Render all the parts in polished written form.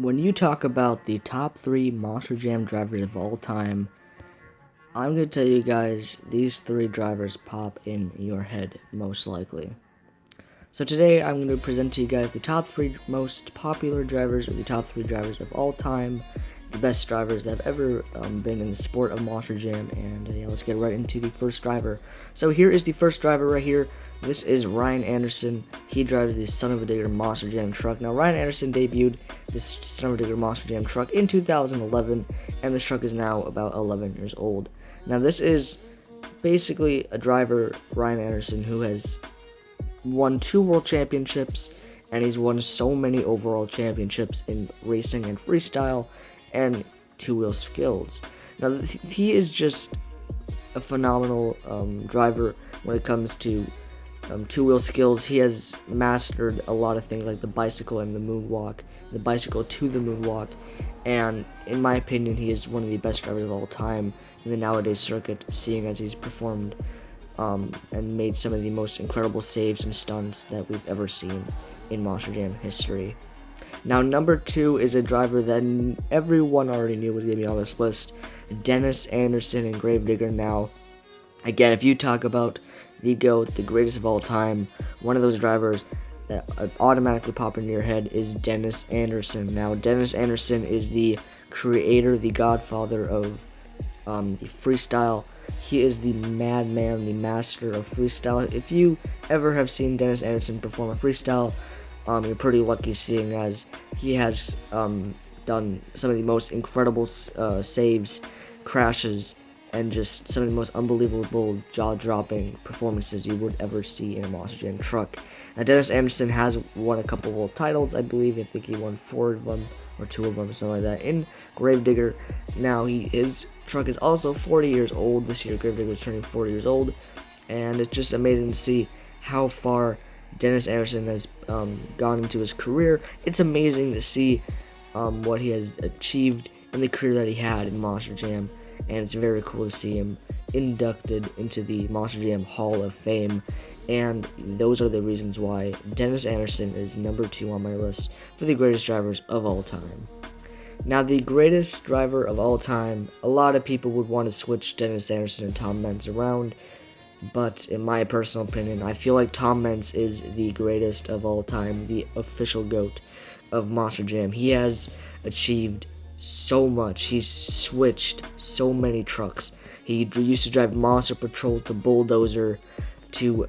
When you talk about the top 3 Monster Jam drivers of all time, I'm going to tell you guys these 3 drivers pop in your head, most likely. So today I'm going to present to you guys the top 3 most popular drivers, or the top 3 drivers of all time, the best drivers that have ever been in the sport of Monster Jam, and yeah, let's get right into the first driver. So here is the first driver right here. This is Ryan Anderson. He drives the Son of a Digger Monster Jam truck. Now, Ryan Anderson debuted this Son of a Digger Monster Jam truck in 2011, and this truck is now about 11 years old. Now, this is basically a driver, Ryan Anderson, who has won 2 world championships, and he's won so many overall championships in racing and freestyle and two-wheel skills. Now, he is just a phenomenal driver when it comes to two-wheel skills. He has mastered a lot of things like the bicycle and the moonwalk, the bicycle to the moonwalk, and in my opinion, he is one of the best drivers of all time in the nowadays circuit, seeing as he's performed and made some of the most incredible saves and stunts that we've ever seen in Monster Jam history. Now, number 2 is a driver that everyone already knew was going to be on this list, Dennis Anderson and Gravedigger. Now, again, if you talk about the GOAT, the greatest of all time, one of those drivers that automatically pop into your head is Dennis Anderson. Now, Dennis Anderson is the creator, the godfather of the freestyle. He is the madman, the master of freestyle. If you ever have seen Dennis Anderson perform a freestyle, you're pretty lucky, seeing as he has done some of the most incredible saves, crashes, and just some of the most unbelievable jaw-dropping performances you would ever see in a Monster Jam truck. Now, Dennis Anderson has won a couple world titles, I believe. I think he won 4 of them, or 2 of them, something like that, in Gravedigger. Now, his truck is also 40 years old this year. Gravedigger is turning 40 years old, and it's just amazing to see how far Dennis Anderson has gone into his career. It's amazing to see what he has achieved in the career that he had in Monster Jam, and it's very cool to see him inducted into the Monster Jam Hall of Fame. And those are the reasons why Dennis Anderson is number 2 on my list for the greatest drivers of all time. Now, the greatest driver of all time, a lot of people would want to switch Dennis Anderson and Tom Meents around, but in my personal opinion, I feel like Tom Meents is the greatest of all time, the official GOAT of Monster Jam. He has achieved so much. He's switched so many trucks. He used to drive Monster Patrol to Bulldozer to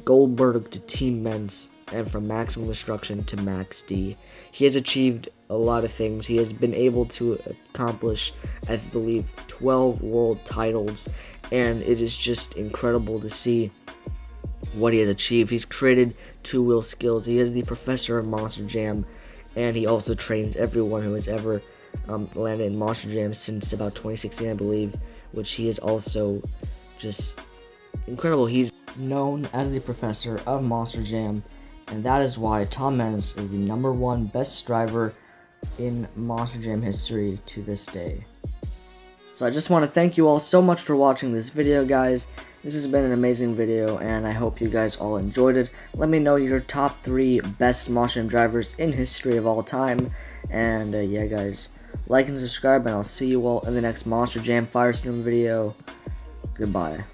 Goldberg to Team Meents, and from Maximum Destruction to Max D. He has achieved a lot of things. He has been able to accomplish, I believe, 12 world titles, and it is just incredible to see what he has achieved. He's created two-wheel skills. He is the professor of Monster Jam, and he also trains everyone who has ever landed in Monster Jam since about 2016, I believe, which he is also just incredible. He's known as the professor of Monster Jam, and that is why Tom Meents is the number 1 best driver in Monster Jam history to this day. So I just want to thank you all so much for watching this video, guys. This has been an amazing video, and I hope you guys all enjoyed it. Let me know your top 3 best Monster Jam drivers in history of all time. And yeah, guys, like and subscribe, and I'll see you all in the next Monster Jam Firestorm video. Goodbye.